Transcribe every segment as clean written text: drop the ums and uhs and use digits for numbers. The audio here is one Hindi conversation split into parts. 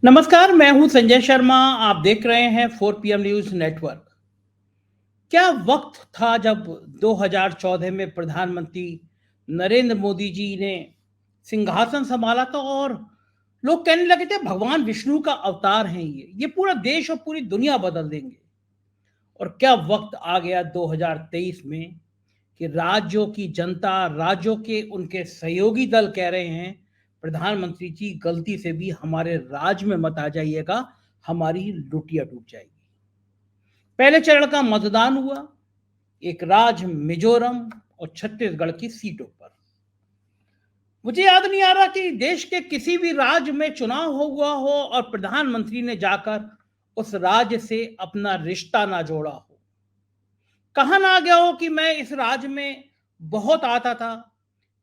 नमस्कार, मैं हूं संजय शर्मा। आप देख रहे हैं 4 PM न्यूज नेटवर्क। क्या वक्त था जब 2014 में प्रधानमंत्री नरेंद्र मोदी जी ने सिंहासन संभाला था और लोग कहने लगे थे भगवान विष्णु का अवतार हैं, ये पूरा देश और पूरी दुनिया बदल देंगे। और क्या वक्त आ गया 2023 में कि राज्यों की जनता, राज्यों के उनके सहयोगी दल कह रहे हैं प्रधानमंत्री जी गलती से भी हमारे राज्य में मत आ जाइएगा, हमारी लुटिया डूब जाएगी। पहले चरण का मतदान हुआ, एक राज्य मिजोरम और छत्तीसगढ़ की सीटों पर। मुझे याद नहीं आ रहा कि देश के किसी भी राज्य में चुनाव हुआ हो और प्रधानमंत्री ने जाकर उस राज्य से अपना रिश्ता ना जोड़ा हो। कहा ना गया हो कि मैं इस राज्य में बहुत आता था,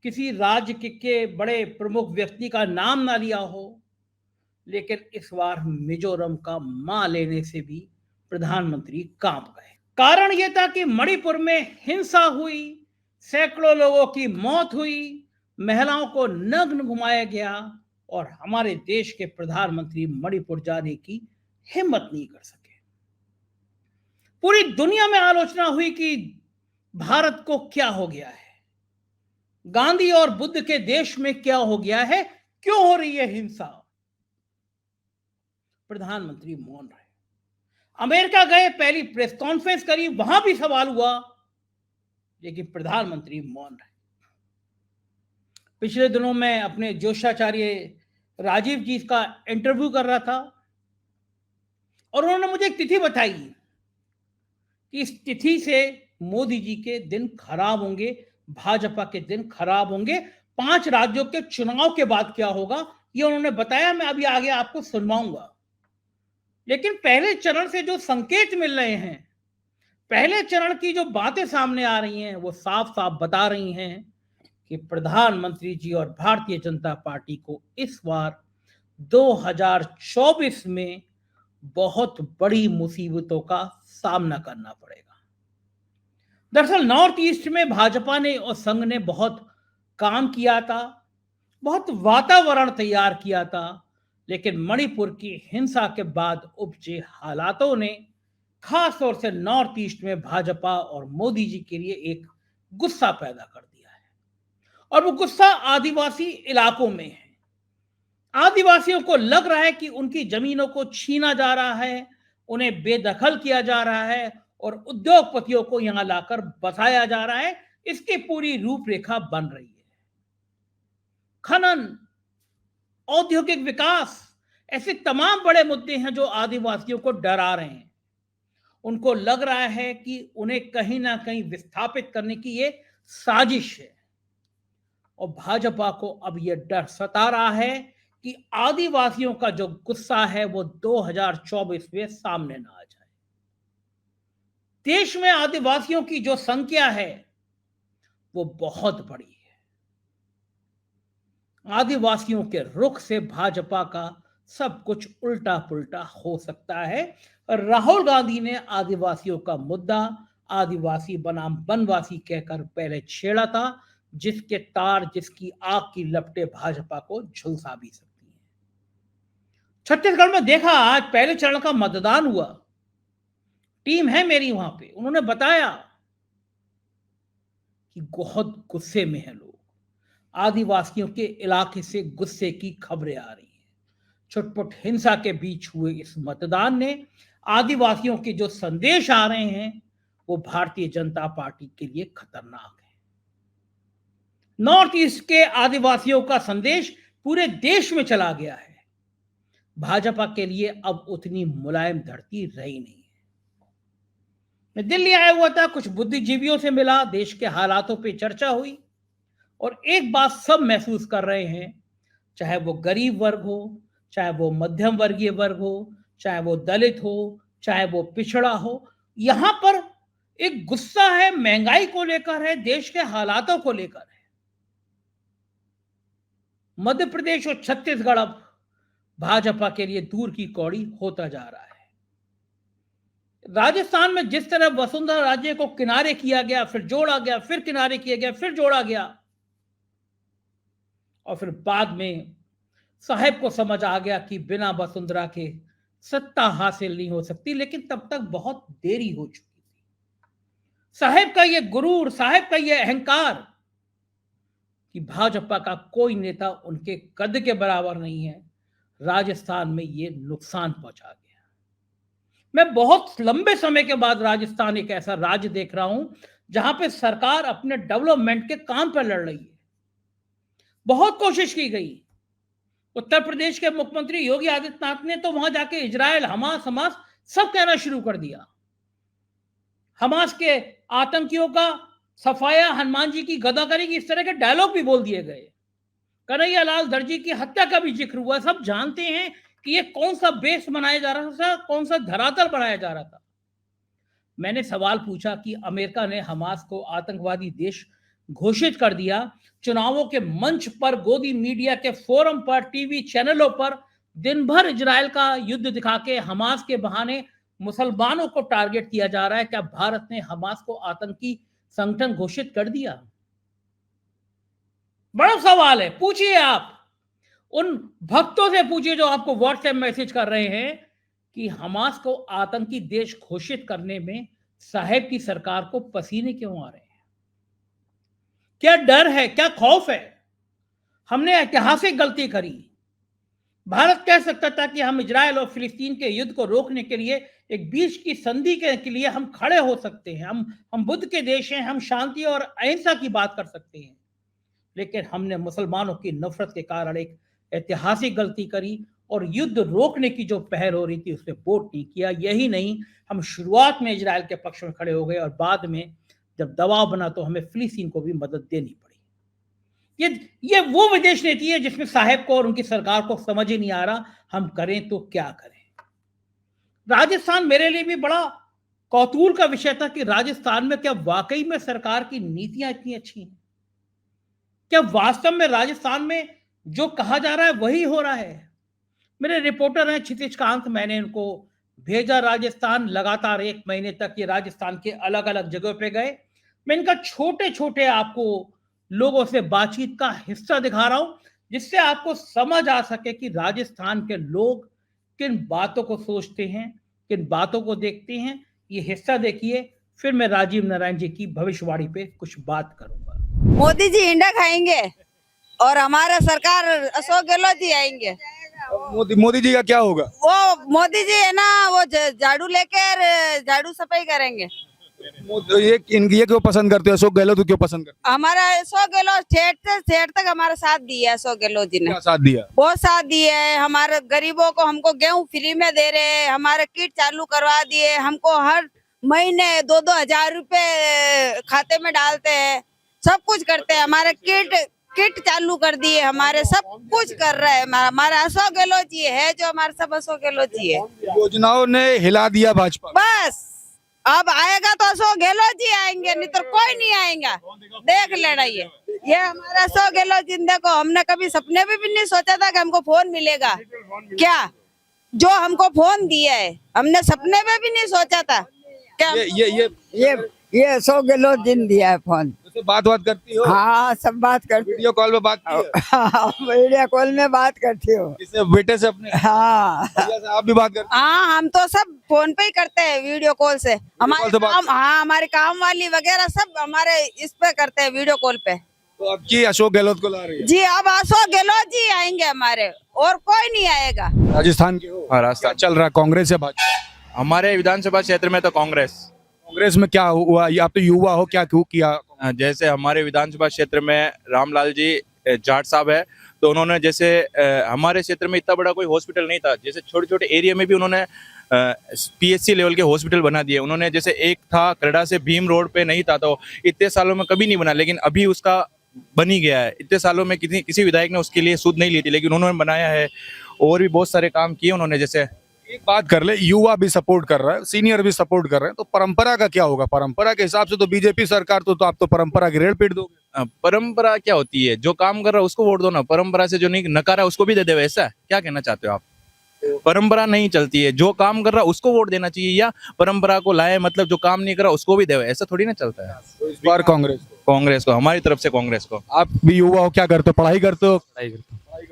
किसी राज्य के बड़े प्रमुख व्यक्ति का नाम ना लिया हो। लेकिन इस बार मिजोरम का मां लेने से भी प्रधानमंत्री कांप गए। कारण यह था कि मणिपुर में हिंसा हुई, सैकड़ों लोगों की मौत हुई, महिलाओं को नग्न घुमाया गया और हमारे देश के प्रधानमंत्री मणिपुर जाने की हिम्मत नहीं कर सके। पूरी दुनिया में आलोचना हुई कि भारत को क्या हो गया है, गांधी और बुद्ध के देश में क्या हो गया है, क्यों हो रही है हिंसा। प्रधानमंत्री मौन रहे। अमेरिका गए, पहली प्रेस कॉन्फ्रेंस करी, वहां भी सवाल हुआ, लेकिन प्रधानमंत्री मौन रहे। पिछले दिनों मैं अपने जोशाचार्य राजीव जी का इंटरव्यू कर रहा था और उन्होंने मुझे एक तिथि बताई कि इस तिथि से मोदी जी के दिन खराब होंगे, भाजपा के दिन खराब होंगे। 5 राज्यों के चुनाव के बाद क्या होगा ये उन्होंने बताया, मैं अभी आगे आपको सुनवाऊंगा। लेकिन पहले चरण से जो संकेत मिल रहे हैं, पहले चरण की जो बातें सामने आ रही हैं, वो साफ साफ बता रही हैं कि प्रधानमंत्री जी और भारतीय जनता पार्टी को इस बार 2024 में बहुत बड़ी मुसीबतों का सामना करना पड़ेगा। दरअसल नॉर्थ ईस्ट में भाजपा ने और संघ ने बहुत काम किया था, बहुत वातावरण तैयार किया था, लेकिन मणिपुर की हिंसा के बाद उपजे हालातों ने खास तौर से नॉर्थ ईस्ट में भाजपा और मोदी जी के लिए एक गुस्सा पैदा कर दिया है। और वो गुस्सा आदिवासी इलाकों में है। आदिवासियों को लग रहा है कि उनकी जमीनों को छीना जा रहा है, उन्हें बेदखल किया जा रहा है और उद्योगपतियों को यहां लाकर बसाया जा रहा है। इसकी पूरी रूपरेखा बन रही है। खनन, औद्योगिक विकास, ऐसे तमाम बड़े मुद्दे हैं जो आदिवासियों को डरा रहे हैं। उनको लग रहा है कि उन्हें कहीं ना कहीं विस्थापित करने की ये साजिश है। और भाजपा को अब यह डर सता रहा है कि आदिवासियों का जो गुस्सा है वो 2024 में सामने ना आ जाए। देश में आदिवासियों की जो संख्या है वो बहुत बड़ी है। आदिवासियों के रुख से भाजपा का सब कुछ उल्टा पुल्टा हो सकता है। राहुल गांधी ने आदिवासियों का मुद्दा आदिवासी बनाम वनवासी कहकर पहले छेड़ा था, जिसके तार, जिसकी आग की लपटें भाजपा को झुलसा भी सकती हैं। छत्तीसगढ़ में देखा, आज पहले चरण का मतदान हुआ। टीम है मेरी वहां पे, उन्होंने बताया कि बहुत गुस्से में है लोग। आदिवासियों के इलाके से गुस्से की खबरें आ रही हैं। छुटपुट हिंसा के बीच हुए इस मतदान ने आदिवासियों के जो संदेश आ रहे हैं वो भारतीय जनता पार्टी के लिए खतरनाक है। नॉर्थ ईस्ट के आदिवासियों का संदेश पूरे देश में चला गया है। भाजपा के लिए अब उतनी मुलायम धरती रही नहीं है। मैं दिल्ली आया हुआ था, कुछ बुद्धिजीवियों से मिला, देश के हालातों पे चर्चा हुई और एक बात सब महसूस कर रहे हैं, चाहे वो गरीब वर्ग हो, चाहे वो मध्यम वर्गीय वर्ग हो, चाहे वो दलित हो, चाहे वो पिछड़ा हो, यहां पर एक गुस्सा है, महंगाई को लेकर है, देश के हालातों को लेकर है। मध्य प्रदेश और छत्तीसगढ़ अब भाजपा के लिए दूर की कौड़ी होता जा रहा है। राजस्थान में जिस तरह वसुंधरा राजे को किनारे किया गया, फिर जोड़ा गया, फिर किनारे किया गया, फिर जोड़ा गया और फिर बाद में साहब को समझ आ गया कि बिना वसुंधरा के सत्ता हासिल नहीं हो सकती, लेकिन तब तक बहुत देरी हो चुकी थी। साहब का ये गुरूर, साहब का ये अहंकार कि भाजपा का कोई नेता उनके कद के बराबर नहीं है, राजस्थान में ये नुकसान पहुंचा गया। मैं बहुत लंबे समय के बाद राजस्थान एक ऐसा राज्य देख रहा हूं जहां पे सरकार अपने डेवलपमेंट के काम पर लड़ रही है। बहुत कोशिश की गई। उत्तर प्रदेश के मुख्यमंत्री योगी आदित्यनाथ ने तो वहां जाके इजराइल, हमास सब कहना शुरू कर दिया। हमास के आतंकियों का सफाया, हनुमान जी की गदा करेगी, इस तरह के डायलॉग भी बोल दिए गए। कन्हैया लाल दर्जी की हत्या का भी जिक्र हुआ। सब जानते हैं कि ये कौन सा बेस बनाया जा रहा था, कौन सा धरातल बनाया जा रहा था। मैंने सवाल पूछा कि अमेरिका ने हमास को आतंकवादी देश घोषित कर दिया, चुनावों के मंच पर, गोदी मीडिया के फोरम पर, टीवी चैनलों पर दिन भर इजराइल का युद्ध दिखा के हमास के बहाने मुसलमानों को टारगेट किया जा रहा है। क्या भारत ने हमास को आतंकी संगठन घोषित कर दिया? बड़ा सवाल है। पूछिए, आप उन भक्तों से पूछिए जो आपको व्हाट्सएप मैसेज कर रहे हैं कि हमास को आतंकी देश घोषित करने में साहब की सरकार को पसीने क्यों आ रहे हैं? क्या डर है, क्या खौफ है? हमने ऐतिहासिक गलती करी। भारत कह सकता था कि हम इजराइल और फिलिस्तीन के युद्ध को रोकने के लिए एक बीच की संधि के लिए हम खड़े हो सकते हैं। हम बुद्ध के देश हैं, हम शांति और अहिंसा की बात कर सकते हैं। लेकिन हमने मुसलमानों की नफरत के कारण एक ऐतिहासिक गलती करी और युद्ध रोकने की जो पहल हो रही थी उसमें वोट नहीं किया। यही नहीं, हम शुरुआत में इजराइल के पक्ष में खड़े हो गए और बाद में जब दबाव बना तो हमें फिलिस्तीन को भी मदद देनी पड़ी। ये वो विदेश नीति है जिसमें साहब को और उनकी सरकार को समझ ही नहीं आ रहा हम करें तो क्या करें। राजस्थान मेरे लिए भी बड़ा कौतूहल का विषय था कि राजस्थान में क्या वाकई में सरकार की नीतियां इतनी अच्छी हैं? क्या वास्तव में राजस्थान में जो कहा जा रहा है वही हो रहा है? मेरे रिपोर्टर हैं क्षितिज कांत, मैंने इनको भेजा राजस्थान। लगातार 1 महीने तक ये राजस्थान के अलग अलग जगह पे गए। मैं इनका छोटे छोटे आपको लोगों से बातचीत का हिस्सा दिखा रहा हूं जिससे आपको समझ आ सके कि राजस्थान के लोग किन बातों को सोचते हैं, किन बातों को देखते हैं। ये हिस्सा देखिए, फिर मैं राजीव नारायण जी की भविष्यवाणी पे कुछ बात करूंगा। मोदी जी इंडा खाएंगे और हमारा सरकार अशोक गहलोत जी आएंगे। मोदी जी का क्या होगा? वो मोदी जी है ना, वो झाड़ू लेकर झाड़ू सफाई करेंगे। ये क्यों पसंद करते हो? अशोक गहलोत को क्यों पसंद करते हमारा अशोक गहलोत ठेठ तक हमारा साथ दिया है। अशोक गहलोत जी हो? ने क्या साथ दिया? बहुत साथ दिए है। हमारे गरीबों को हमको गेहूं फ्री में दे रहे हैं, हमारे किट चालू करवा दिए, हमको हर महीने 2-2 हजार रुपए खाते में डालते हैं, सब कुछ करते हैं। हमारे किट चालू कर दिए, हमारे सब कुछ कर रहे हैं। हमारा अशोक गहलोत जी है, जो हमारे सब अशोक गहलोत जी है। योजनाओं ने हिला दिया भाजपा। बस अब आएगा तो अशोक गहलोत जी आएंगे, नहीं तो कोई नहीं आएगा। देख लेना ये हमारा अशोक गहलोत जी। देखो, हमने कभी सपने में भी नहीं सोचा था कि हमको फोन मिलेगा। क्या जो हमको फोन दिया है, हमने सपने में भी नहीं सोचा था। क्या ये अशोक गहलोत जी ने दिया है फोन। उससे बात करती हो? हाँ, सब बात करती वीडियो कॉल में बात की है? हाँ, वीडियो कॉल में बात करती हो? किससे? बेटे से अपने? हाँ, भैया से आप भी बात करते हाँ, हम तो सब फोन पे ही करते हैं, वीडियो कॉल से। हमारे काम, हाँ, हमारे काम वाली वगैरह सब हमारे इस पे करते हैं, वीडियो कॉल पे। तो अब की अशोक गहलोत को ला रही है? जी, अब अशोक गहलोत जी आएंगे हमारे, और कोई नहीं आएगा। राजस्थान के हो? हाँ, राजस्थान। क्या चल रहा है, कांग्रेस या भाजपा? हमारे विधानसभा क्षेत्र में तो कांग्रेस। कांग्रेस में क्या हुआ? आप तो युवा हो, क्या क्यों किया? जैसे हमारे विधानसभा क्षेत्र में रामलाल जी जाट साहब है, तो उन्होंने जैसे हमारे क्षेत्र में इतना बड़ा कोई हॉस्पिटल नहीं था, जैसे छोटे छोटे एरिया में भी उन्होंने पीएचसी लेवल के हॉस्पिटल बना दिए उन्होंने। जैसे एक था करड़ा से भीम रोड पे नहीं था, तो इतने सालों में कभी नहीं बना, लेकिन अभी उसका बन ही गया है। इतने सालों में किसी विधायक ने उसके लिए सुध नहीं ली थी, लेकिन उन्होंने बनाया है। और भी बहुत सारे काम किए उन्होंने। जैसे एक बात कर ले, युवा भी सपोर्ट कर रहा है, सीनियर भी सपोर्ट कर रहे हैं, तो परंपरा का क्या होगा? परंपरा के हिसाब से तो बीजेपी सरकार तो आप तो परंपरा की रेड़ पीट दोगे। परंपरा क्या होती है? जो काम कर रहा है उसको वोट दो ना। परंपरा से जो नहीं नकारा है उसको भी दे दे। वैसा क्या कहना चाहते हो आप? परंपरा नहीं चलती है, जो काम कर रहा है उसको वोट देना चाहिए, या परंपरा को लाए मतलब जो काम नहीं कर रहा उसको भी दे। ऐसा थोड़ी ना चलता है। तो इस बार कांग्रेस को, हमारी तरफ से कांग्रेस को। आप भी युवा हो, क्या करते हो? पढ़ाई करते हो?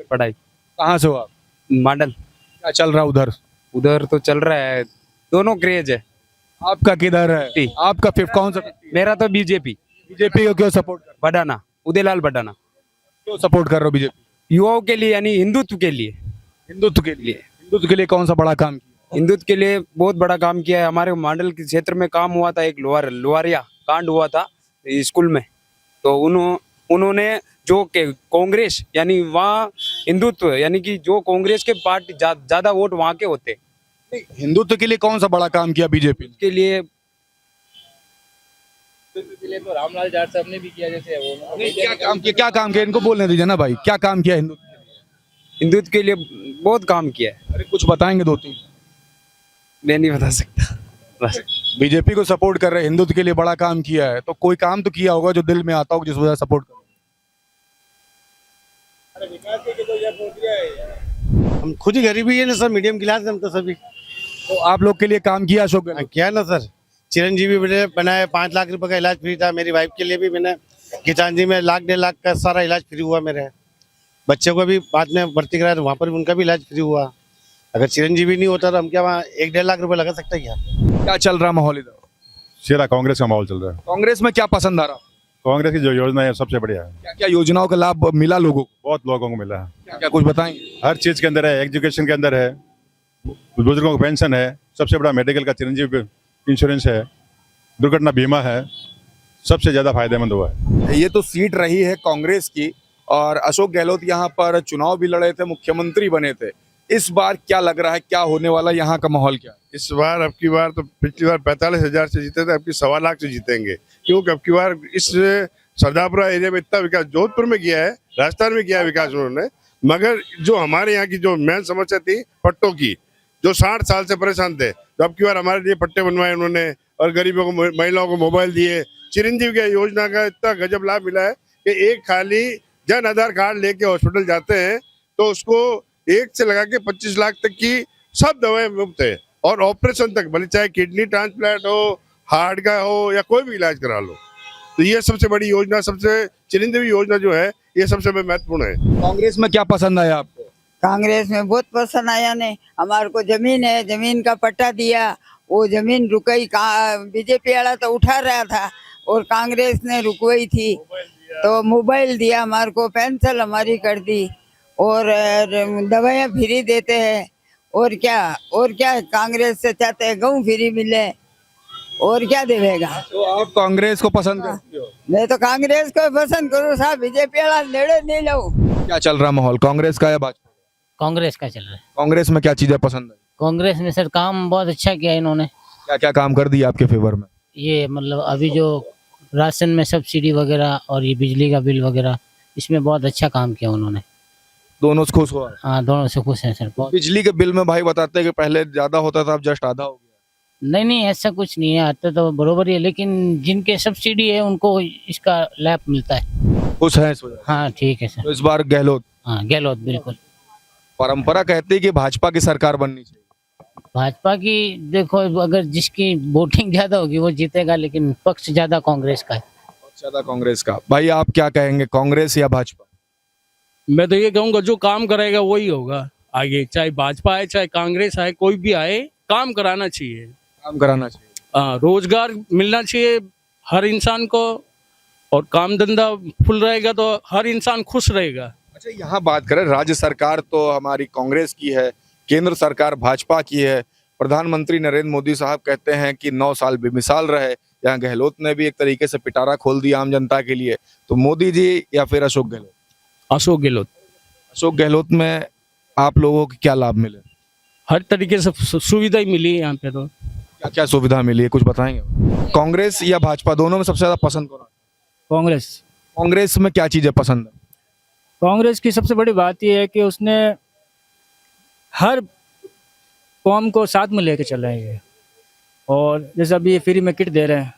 पढ़ाई। कहाँ से हो आप? मॉडल क्या चल रहा है उधर? उधर तो चल रहा है, दोनों क्रेज है। आपका किधर है? जी। आपका फिफ्थ कौन सा? मेरा तो बीजेपी बीजेपी को क्यों सपोर्ट कर बढ़ाना, उदयलाल बढ़ाना, क्यों सपोर्ट कर रहे हो बीजेपी? युवाओं के लिए यानी हिंदुत्व के लिए। हिंदुत्व के लिए। हिंदुत्व के लिए कौन सा बड़ा काम किया? हिंदुत्व के लिए बहुत बड़ा काम किया है। हमारे मॉडल के क्षेत्र में काम हुआ था, एक लोहारिया कांड हुआ था स्कूल में, तो उन्होंने जो के कांग्रेस यानी वहाँ हिंदुत्व यानी कि जो कांग्रेस के पार्टी ज्यादा वोट वहाँ के होते हिंदुत्व के लिए कौन सा बड़ा काम किया बीजेपी ने? के लिए तो रामलाल जाट साहब ने भी किया, जैसे वो क्या काम किया? क्या काम किया? इनको बोलने दीजिए ना भाई, क्या काम किया हिंदुत्व? हिंदुत्व के लिए बहुत काम किया है। अरे कुछ बताएंगे दो तीन। मैं नहीं बता सकता बस। बीजेपी को सपोर्ट कर रहे हैं, हिंदुत्व के लिए बड़ा काम किया है, तो कोई काम तो किया होगा जो दिल में आता हो जिस वजह से सपोर्ट कर। हम खुद ही गरीबी है ना सर, मीडियम क्लास हम तो सभी। तो आप लोग के लिए काम किया अशोक गहलोत? क्या ना सर, चिरंजीवी मैंने बनाया, 5 लाख रुपए का इलाज फ्री था। मेरी वाइफ के लिए भी मैंने गीतांजलि में 1,00,000-1.5 लाख का सारा इलाज फ्री हुआ मेरे। बच्चे को भी बाद में भर्ती कराया तो वहाँ पर भी उनका भी इलाज फ्री हुआ। अगर चिरंजीवी नहीं होता तो हम क्या वहाँ 1-1.5 लाख रुपए लगा सकते क्या? क्या चल रहा माहौल इधर? सीधा कांग्रेस का माहौल चल रहा है। कांग्रेस में क्या पसंद आ रहा? कांग्रेस की जो योजना है सबसे बढ़िया है। क्या क्या योजनाओं का लाभ मिला लोगों को? बहुत लोगों को मिला है। क्या क्या कुछ बताएंगे? हर चीज के अंदर है, एजुकेशन के अंदर है, बुजुर्गों को पेंशन है, सबसे बड़ा मेडिकल का चिरंजीवी इंश्योरेंस है, दुर्घटना बीमा है, सबसे ज्यादा फायदेमंद हुआ है। ये तो सीट रही है कांग्रेस की, और अशोक गहलोत यहाँ पर चुनाव भी लड़े थे, मुख्यमंत्री बने थे। इस बार क्या लग रहा है, क्या होने वाला, यहाँ का माहौल क्या है? इस बार अब की बार तो पिछली बार 45,000 से जीते थे, अब की 1.25 लाख से जीतेंगे। क्योंकि अब की बार इस सरदारपुरा एरिया में इतना विकास जोधपुर में किया है, राजस्थान में किया है विकास उन्होंने, मगर जो हमारे यहाँ की जो मेन समस्या थी पट्टों की, जो 60 साल से परेशान थे, तो अब की बार हमारे लिए पट्टे बनवाए उन्होंने और गरीबों को, महिलाओं को मोबाइल दिए। चिरंजीवी की योजना का इतना गजब लाभ मिला है कि एक खाली जन आधार कार्ड लेके हॉस्पिटल जाते हैं तो उसको 1 से लगा के 25 लाख तक की सब दवाएं मुफ्त है, और ऑपरेशन तक, भले चाहे किडनी ट्रांसप्लांट हो, हार्ट का हो, या कोई भी इलाज करा लो। तो ये सबसे बड़ी योजना, सबसे चिरंजीवी योजना जो है, ये सबसे महत्वपूर्ण है। कांग्रेस में क्या पसंद आया आपको? कांग्रेस में बहुत पसंद आया ने। हमारे को जमीन है, जमीन का पट्टा दिया, वो जमीन रुकई। बीजेपी वाला तो उठा रहा था और कांग्रेस ने रुकवाई थी, तो मोबाइल दिया हमारे को, पेंशन हमारी कर दी, और दवाइयाँ फ्री देते हैं। और क्या कांग्रेस से चाहते हैं? गेहूँ फ्री मिले, और क्या देवेगा? तो आप कांग्रेस को पसंद करते हो? मैं तो कांग्रेस को पसंद करूँ साहब, बीजेपी वाला लेड़े नहीं लो। क्या चल रहा माहौल, कांग्रेस का या भाजपा? कांग्रेस का चल रहा है। कांग्रेस में क्या चीजें पसंद है? कांग्रेस में सर काम बहुत अच्छा किया इन्होंने। क्या क्या काम कर दिया आपके फेवर में? ये मतलब अभी जो राशन में सब्सिडी वगैरह और ये बिजली का बिल वगैरह, इसमें बहुत अच्छा काम किया उन्होंने। दोनों से खुश हुआ? हाँ, दोनों से खुश हैं सर बहुत। बिजली के बिल में भाई बताते हैं कि पहले ज्यादा होता था, अब जस्ट आधा हो गया। नहीं, ऐसा कुछ नहीं है, आता तो बरोबर ही है, लेकिन जिनके सब्सिडी है उनको इसका लाभ मिलता है। खुश है इस वजह से? हाँ ठीक है सर। तो इस बार गहलोत? हाँ, गहलोत बिल्कुल। परंपरा कहती है कि भाजपा की सरकार बननी चाहिए। भाजपा की देखो, अगर जिसकी वोटिंग ज्यादा होगी वो जीतेगा, लेकिन पक्ष ज्यादा कांग्रेस का है। ज्यादा कांग्रेस का। भाई आप क्या कहेंगे, कांग्रेस या भाजपा? मैं तो ये कहूँगा जो काम करेगा वही होगा आगे, चाहे भाजपा आए चाहे कांग्रेस आए, कोई भी आए, काम कराना चाहिए। काम कराना चाहिए। रोजगार मिलना चाहिए हर इंसान को, और काम धंधा फुल रहेगा तो हर इंसान खुश रहेगा। अच्छा, यहाँ बात करें, राज्य सरकार तो हमारी कांग्रेस की है, केंद्र सरकार भाजपा की है। प्रधानमंत्री नरेंद्र मोदी साहब कहते हैं कि 9 साल बेमिसाल रहे। यहाँ गहलोत ने भी एक तरीके से पिटारा खोल दिया आम जनता के लिए। तो मोदी जी या फिर अशोक गहलोत? अशोक गहलोत। अशोक गहलोत में आप लोगों को क्या लाभ मिले? हर तरीके से सुविधा ही मिली है यहाँ पे। तो क्या क्या सुविधा मिली है, कुछ बताएंगे? कांग्रेस या भाजपा, दोनों में सबसे ज्यादा पसंद कौन? कांग्रेस। कांग्रेस में क्या चीजें पसंद है? कांग्रेस की सबसे बड़ी बात यह है कि उसने हर कौम को साथ में लेके चल रहे हैं। और जैसे अभी फ्री में किट दे रहे हैं,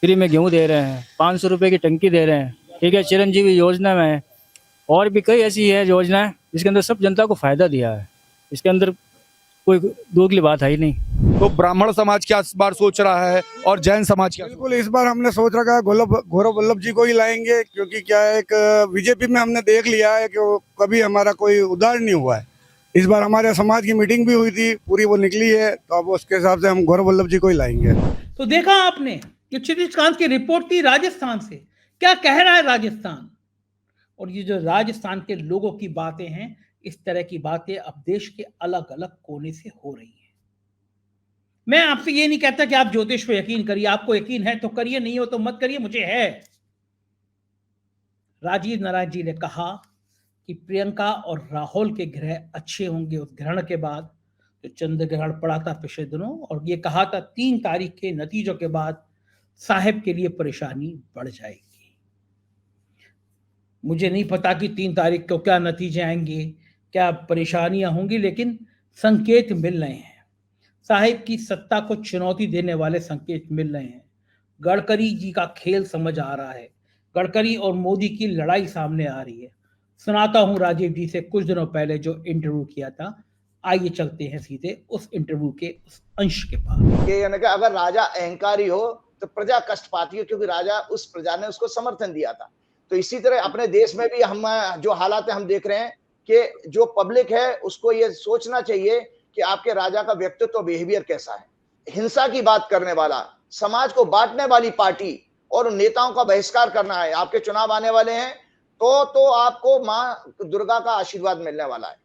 फ्री में गेहूँ दे रहे हैं, 500 रुपये की टंकी दे रहे हैं, ठीक है। चिरंजीवी योजना में और भी कई ऐसी है योजनाएं जिसके अंदर सब जनता को फ़ायदा दिया है। इसके अंदर कोई दोगली बात है ही नहीं। तो ब्राह्मण समाज क्या इस बार सोच रहा है और जैन समाज क्या? बिल्कुल, इस बार हमने सोच रखा है गौरव वल्लभ जी को ही लाएंगे, क्योंकि क्या है, एक बीजेपी में हमने देख लिया है कि वो कभी हमारा कोई उद्धार नहीं हुआ है। इस बार हमारे समाज की मीटिंग भी हुई थी, पूरी वो निकली है, तो अब उसके हिसाब से हम गौरव वल्लभ जी को ही लाएंगे। तो देखा आपने कि क्षितिज कांत की रिपोर्ट थी राजस्थान से, क्या कह रहा है राजस्थान। और ये जो राजस्थान के लोगों की बातें हैं, इस तरह की बातें अब देश के अलग अलग कोने से हो रही हैं। मैं आपसे ये नहीं कहता कि आप ज्योतिष पे यकीन करिए, आपको यकीन है तो करिए, नहीं हो तो मत करिए, मुझे है। राजीव नारायण जी ने कहा कि प्रियंका और राहुल के ग्रह अच्छे होंगे उस ग्रहण के बाद, जो चंद्र ग्रहण पड़ा था पिछले दिनों, और ये कहा था 3 तारीख के नतीजों के बाद साहिब के लिए परेशानी बढ़ जाएगी। मुझे नहीं पता कि 3 तारीख को क्या नतीजे आएंगे, क्या परेशानियां होंगी, लेकिन संकेत मिल रहे हैं। साहिब की सत्ता को चुनौती देने वाले संकेत मिल रहे हैं। गडकरी जी का खेल समझ आ रहा है, गडकरी और मोदी की लड़ाई सामने आ रही है। सुनाता हूं राजीव जी से कुछ दिनों पहले जो इंटरव्यू किया था। आइए चलते हैं सीधे उस इंटरव्यू के उस अंश के पास। यानी कि अगर राजा अहंकारी हो तो प्रजा कष्ट पाती है, क्योंकि राजा उस प्रजा ने उसको समर्थन दिया था। तो इसी तरह अपने देश में भी हम जो हालात हम देख रहे हैं कि जो पब्लिक है उसको ये सोचना चाहिए कि आपके राजा का व्यक्तित्व बिहेवियर कैसा है। हिंसा की बात करने वाला, समाज को बांटने वाली पार्टी और नेताओं का बहिष्कार करना है। आपके चुनाव आने वाले हैं तो आपको मां दुर्गा का आशीर्वाद मिलने वाला है।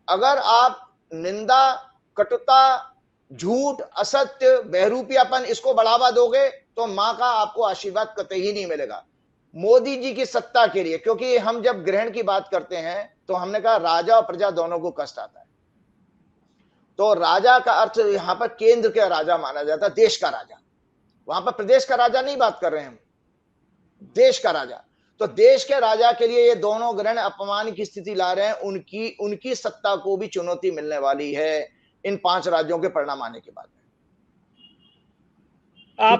अगर आप निंदा, कटुता, झूठ, असत्य, बहरूपियापन इसको बढ़ावा दोगे तो मां का आपको आशीर्वाद कतई नहीं मिलेगा। मोदी जी की सत्ता के लिए, क्योंकि हम जब ग्रहण की बात करते हैं तो हमने कहा राजा और प्रजा दोनों को कष्ट आता है। तो राजा का अर्थ यहां पर केंद्र का राजा माना जाता है, देश का राजा। वहां पर प्रदेश का राजा नहीं बात कर रहे हैं हम, देश का राजा। तो देश के राजा के लिए ये दोनों ग्रहण अपमान की स्थिति ला रहे हैं। उनकी सत्ता को भी चुनौती मिलने वाली है इन 5 राज्यों के परिणाम आने के बाद। आप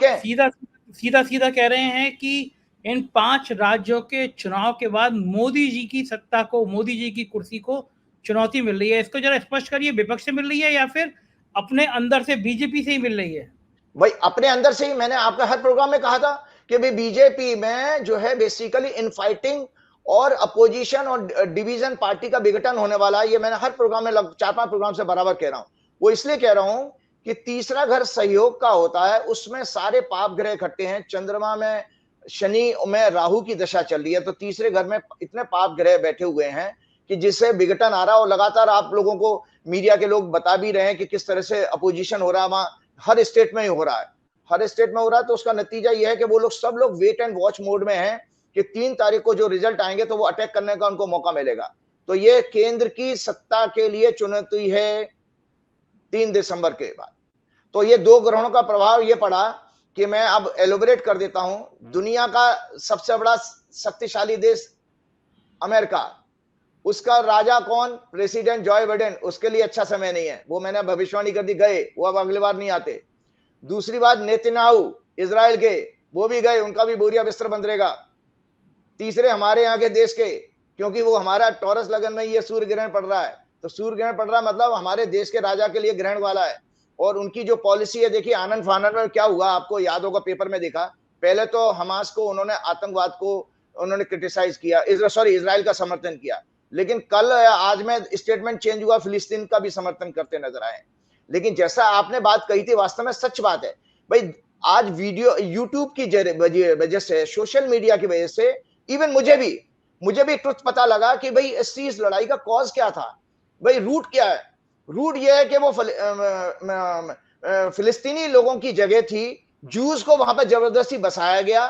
सीधा कह रहे हैं कि इन 5 राज्यों के चुनाव के बाद मोदी जी की सत्ता को, मोदी जी की कुर्सी को चुनौती मिल रही है। इसको जरा स्पष्ट करिए, विपक्ष से मिल रही है या फिर अपने अंदर से बीजेपी से ही मिल रही है? भाई अपने अंदर से ही। मैंने आपका हर प्रोग्राम में कहा था कि भाई बीजेपी में जो है बेसिकली इनफाइटिंग और अपोजिशन और डिवीजन पार्टी का विघटन होने वाला है। ये मैंने हर प्रोग्राम में 4-5 प्रोग्राम से बराबर कह रहा हूं। वो इसलिए कह रहा हूं कि तीसरा घर सहयोग का होता है, उसमें सारे पाप ग्रह इकट्ठे हैं। चंद्रमा में शनि में राहु की दशा चल रही है, तो तीसरे घर में इतने पाप ग्रह बैठे हुए हैं कि जिससे विघटन आ रहा है। और लगातार आप लोगों को मीडिया के लोग बता भी रहे हैं कि किस तरह से अपोजिशन हो रहा है, वहां हर स्टेट में ही हो रहा है, हर स्टेट में हो रहा है। तो उसका नतीजा यह है कि वो लोग सब लोग वेट एंड वॉच मोड में हैं कि 3 तारीख को जो रिजल्ट आएंगे तो वो अटैक करने का उनको मौका मिलेगा। तो ये केंद्र की सत्ता के लिए चुनौती है 3 दिसंबर के बाद। तो ये 2 ग्रहणों का प्रभाव ये पड़ा कि मैं अब एलोबरेट कर देता हूं। दुनिया का सबसे बड़ा शक्तिशाली देश अमेरिका, उसका राजा कौन? President Joy Biden. उसके लिए अच्छा समय नहीं है, वो मैंने भविष्यवाणी कर दी, गए, वो अब अगली बार नहीं आते। दूसरी बात, नेतन्याहू इजराइल के, वो भी गए, उनका भी बोरिया बिस्तर बंद रहेगा। तीसरे हमारे यहाँ के देश के, क्योंकि वो हमारा टॉरस लगन में ये सूर्य ग्रहण पड़ रहा है, तो सूर्य ग्रहण पड़ रहा है मतलब हमारे देश के राजा के लिए ग्रहण वाला है। और उनकी जो पॉलिसी है, देखिए आनंद फानंद में क्या हुआ, आपको याद होगा, पेपर में देखा। पहले तो हमास को उन्होंने, आतंकवाद को उन्होंने क्रिटिसाइज किया, इजराइल का समर्थन किया। लेकिन कल आज में स्टेटमेंट चेंज हुआ, फिलिस्तीन का भी समर्थन करते नजर आए। लेकिन जैसा आपने बात कही थी, वास्तव में सच बात है भाई। आज वीडियो यूट्यूब की वजह से, सोशल मीडिया की वजह से, इवन मुझे भी ट्रुथ पता लगा कि भाई इस लड़ाई का कॉज क्या था, भाई रूट क्या है। रूट यह है कि वो फिलिस्तीनी लोगों की जगह थी, जूस को वहां पर जबरदस्ती बसाया गया।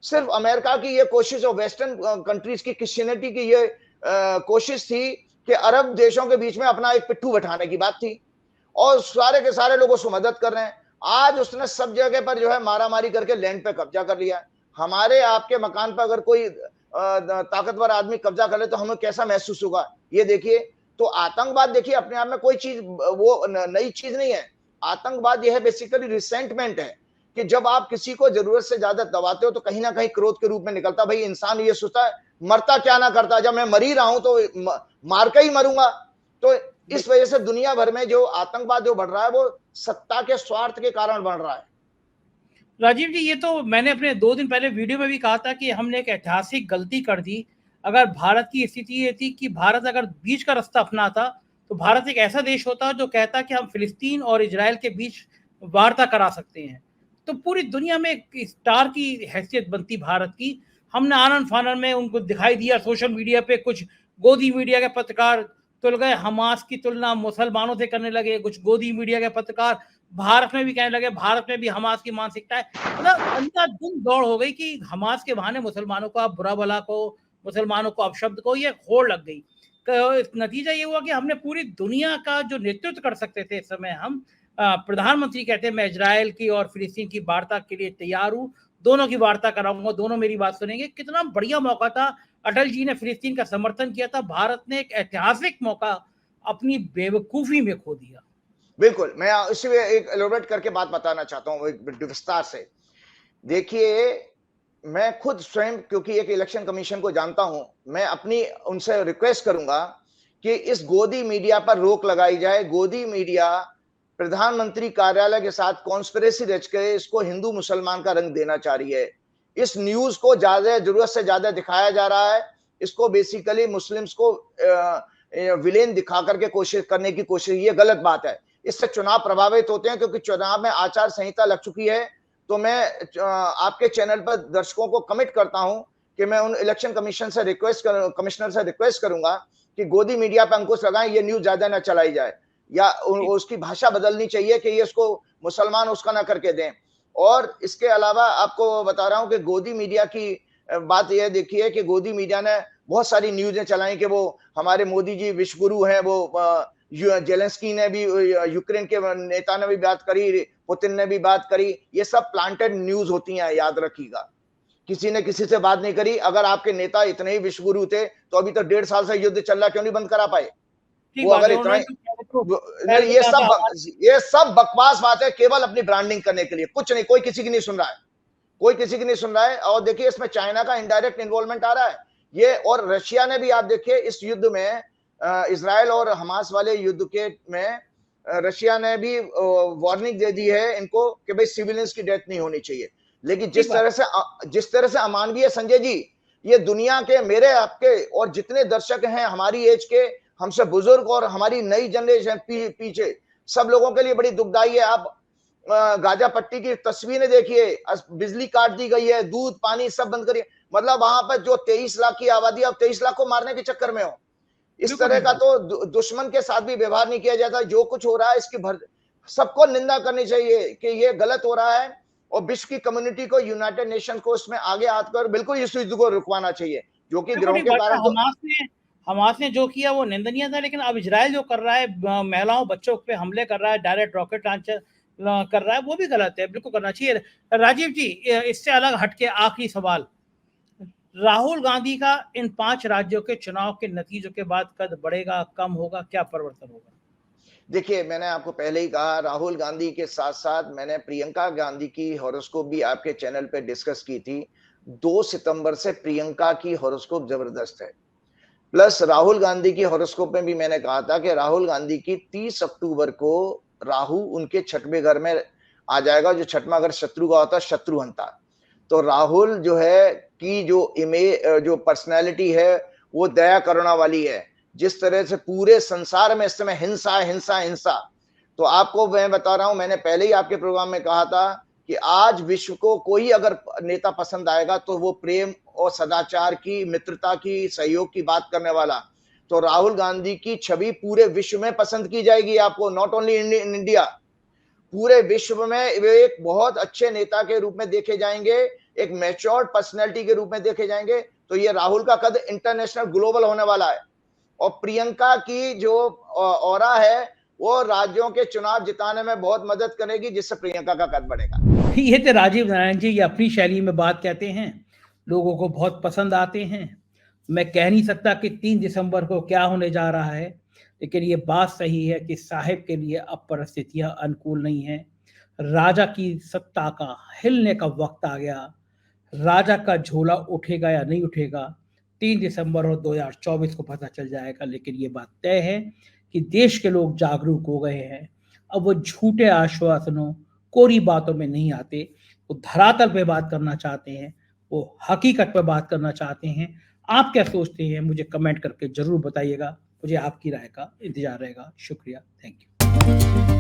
सिर्फ अमेरिका की ये कोशिश और वेस्टर्न कंट्रीज की क्रिश्चियनिटी की ये कोशिश थी कि अरब देशों के बीच में अपना एक पिट्ठू बैठाने की बात थी, और सारे के सारे लोग उसको मदद कर रहे हैं। आज उसने सब जगह पर जो है मारामारी करके लैंड पे कब्जा कर लिया। हमारे आपके मकान पर अगर कोई ताकतवर आदमी कब्जा कर ले तो हमें कैसा महसूस होगा, ये देखिए। तो आतंकवाद देखिए अपने आप में कोई चीज वो नई चीज नहीं है। आतंकवाद यह है बेसिकली रिसेंटमेंट है कि जब आप किसी को जरूरत से ज्यादा दबाते हो तो कहीं ना कहीं क्रोध के रूप में निकलता। भाई इंसान ये सोचता है मरता क्या ना करता, जब मैं मर ही रहा हूं तो मार के ही मरूंगा। तो इस वजह से दुनिया भर में जो आतंकवाद जो बढ़ रहा है वो सत्ता के स्वार्थ के कारण बढ़ रहा है। राजीव जी, ये तो मैंने अपने 2 दिन पहले वीडियो में भी कहा था कि हमने एक ऐतिहासिक गलती कर दी। अगर भारत की स्थिति ये थी कि भारत अगर बीच का रास्ता अपनाता तो भारत एक ऐसा देश होता जो कहता कि हम फिलिस्तीन और इजराइल के बीच वार्ता करा सकते हैं, तो पूरी दुनिया में एक स्टार की हैसियत बनती भारत की। हमने आनन फानन में उनको दिखाई दिया सोशल मीडिया पे, कुछ गोदी मीडिया के पत्रकार तुल गए, हमास की तुलना मुसलमानों से करने लगे, कुछ गोदी मीडिया के पत्रकार भारत में भी कहने लगे भारत में भी हमास की मानसिकता है। मतलब अंधाधुंध दौड़ हो गई कि हमास के बहाने मुसलमानों को बुरा भला को, मुसलमानों को अपशब्द को, ये होड़ लग गई। नतीजा ये हुआ कि हमने पूरी दुनिया का जो नेतृत्व कर सकते थे इस समय हम, प्रधानमंत्री कहते हैं मैं इजराइल की और फिलिस्तीन की वार्ता के लिए तैयार हूँ, दोनों की वार्ता कराऊंगा, दोनों मेरी बात सुनेंगे। कितना बढ़िया मौका था। अटल जी ने फिलिस्तीन का समर्थन किया था। भारत ने एक ऐतिहासिक मौका अपनी बेवकूफी में खो दिया। बिल्कुल, मैं इसी में एक एलोबरेट करके बात बताना चाहता हूँ विस्तार से। देखिए, मैं खुद स्वयं क्योंकि एक इलेक्शन कमीशन को जानता हूं, मैं अपनी उनसे रिक्वेस्ट करूंगा कि इस गोदी मीडिया पर रोक लगाई जाए। गोदी मीडिया प्रधानमंत्री कार्यालय के साथ कॉन्स्पिरेसी रच के इसको हिंदू मुसलमान का रंग देना चाह रही है। इस न्यूज को ज्यादा जरूरत से ज्यादा दिखाया जा रहा है। इसको बेसिकली मुस्लिम्स को विलेन दिखा करके कोशिश करने की कोशिश, ये गलत बात है। इससे चुनाव प्रभावित होते हैं क्योंकि चुनाव में आचार संहिता लग चुकी है। तो मैं आपके चैनल पर दर्शकों को कमिट करता हूं कि मैं उन इलेक्शन कमीशन से कमिश्नर से रिक्वेस्ट करूंगा कि गोदी मीडिया पर अंकुश लगाएं, ये न्यूज ज्यादा ना चलाई जाए, या उसकी भाषा बदलनी चाहिए कि ये इसको मुसलमान उसका ना करके दें। और इसके अलावा आपको बता रहा हूं कि गोदी मीडिया की बात यह देखिए कि गोदी मीडिया ने बहुत सारी न्यूजें चलाई कि वो हमारे मोदी जी विश्व गुरु हैं, वो जेलेंस्की ने भी, यूक्रेन के नेता ने भी बात करी, पुतिन ने भी बात करी। ये सब प्लांटेड न्यूज होती हैं, याद रखिएगा। किसी ने किसी से बात नहीं करी। अगर आपके नेता इतने ही विश्व गुरु थे तो अभी तो 1.5 साल से युद्ध चल रहा, क्यों नहीं बंद करा पाए? वो अगर इतना, ये सब बकवास बात है, केवल अपनी ब्रांडिंग करने के लिए, कुछ नहीं। कोई किसी की नहीं सुन रहा है, कोई किसी की नहीं सुन रहा है। और देखिए, इसमें चाइना का इनडायरेक्ट इन्वॉल्वमेंट आ रहा है ये, और रशिया ने भी, आप देखिए इस युद्ध में, इजराइल और हमास वाले युद्ध के में रशिया ने भी वार्निंग दे दी है इनको कि भाई सिविलियंस की डेथ नहीं होनी चाहिए। लेकिन जिस तरह से अमानवीय, संजय जी, ये दुनिया के, मेरे आपके और जितने दर्शक हैं हमारी एज के, हमसे बुजुर्ग और हमारी नई जनरेशन पीछे, सब लोगों के लिए बड़ी दुखदाई है। आप गाजा पट्टी की तस्वीरें देखिए, बिजली काट दी गई है, दूध पानी सब बंद करिए। मतलब वहां पर जो 23 लाख की आबादी, अब 23 लाख को मारने के चक्कर में हो। इस तरह का तो दुश्मन के साथ भी व्यवहार नहीं किया जाता। जो कुछ हो रहा है इसकी सबको निंदा करनी चाहिए कि ये गलत हो रहा है, और विश्व की कम्युनिटी को, यूनाइटेड नेशन को इसमें आगे आकर बिल्कुल इस युद्ध को रुकवाना चाहिए, जो कि गिरोह के कारण हमास ने जो किया वो निंदनीय था। लेकिन अब इजराइल जो कर रहा है, महिलाओं बच्चों पे हमले कर रहा है, डायरेक्ट रॉकेट लॉन्चर कर रहा है, वो भी गलत है, बिल्कुल करना चाहिए। राजीव जी, इससे अलग हटके आखिरी सवाल, राहुल गांधी का इन 5 राज्यों के चुनाव के नतीजों के बाद कद बढ़ेगा, कम होगा, क्या परिवर्तन होगा? देखिए, मैंने आपको पहले ही कहा, राहुल गांधी के साथ साथ मैंने प्रियंका गांधी की हॉरोस्कोप भी आपके चैनल पे डिस्कस की थी। 2 सितंबर से प्रियंका की हॉरोस्कोप जबरदस्त है। प्लस राहुल गांधी की हॉरोस्कोप में भी मैंने कहा था कि राहुल गांधी की 30 अक्टूबर को राहु उनके 6वें घर में आ जाएगा। जो 6वां घर शत्रु का होता है, शत्रुहंता। तो राहुल जो है की जो इमेज, जो पर्सनैलिटी है, वो दया करुणा वाली है। जिस तरह से पूरे संसार में इस समय हिंसा हिंसा हिंसा, तो आपको मैं बता रहा हूं, मैंने पहले ही आपके प्रोग्राम में कहा था कि आज विश्व को कोई अगर नेता पसंद आएगा तो वो प्रेम और सदाचार की, मित्रता की, सहयोग की बात करने वाला। तो राहुल गांधी की छवि पूरे विश्व में पसंद की जाएगी आपको, नॉट ओनली इन इंडिया, पूरे विश्व में वे एक बहुत अच्छे नेता के रूप में देखे जाएंगे, एक मैच्योर्ड पर्सनैलिटी के रूप में देखे जाएंगे। तो ये राहुल का कद इंटरनेशनल ग्लोबल होने वाला है। और प्रियंका की जो ऑरा है वो राज्यों के चुनाव जिताने में बहुत मदद करेगी, जिससे प्रियंका का कद बढ़ेगा। ये थे राजीव नारायण जी, ये अपनी शैली में बात कहते हैं, लोगों को बहुत पसंद आते हैं। मैं कह नहीं सकता कि 3 दिसंबर को क्या होने जा रहा है, लेकिन ये बात सही है कि साहिब के लिए अब परिस्थितियां अनुकूल नहीं है। राजा की सत्ता का हिलने का वक्त आ गया। राजा का झोला उठेगा या नहीं उठेगा, 3 दिसंबर और 2024 को पता चल जाएगा। लेकिन ये बात तय है कि देश के लोग जागरूक हो गए हैं। अब वो झूठे आश्वासनों, कोरी बातों में नहीं आते, वो धरातल पे बात करना चाहते हैं, वो हकीकत पे बात करना चाहते हैं। आप क्या सोचते हैं मुझे कमेंट करके जरूर बताइएगा। मुझे आपकी राय का इंतजार रहेगा। शुक्रिया, थैंक यू।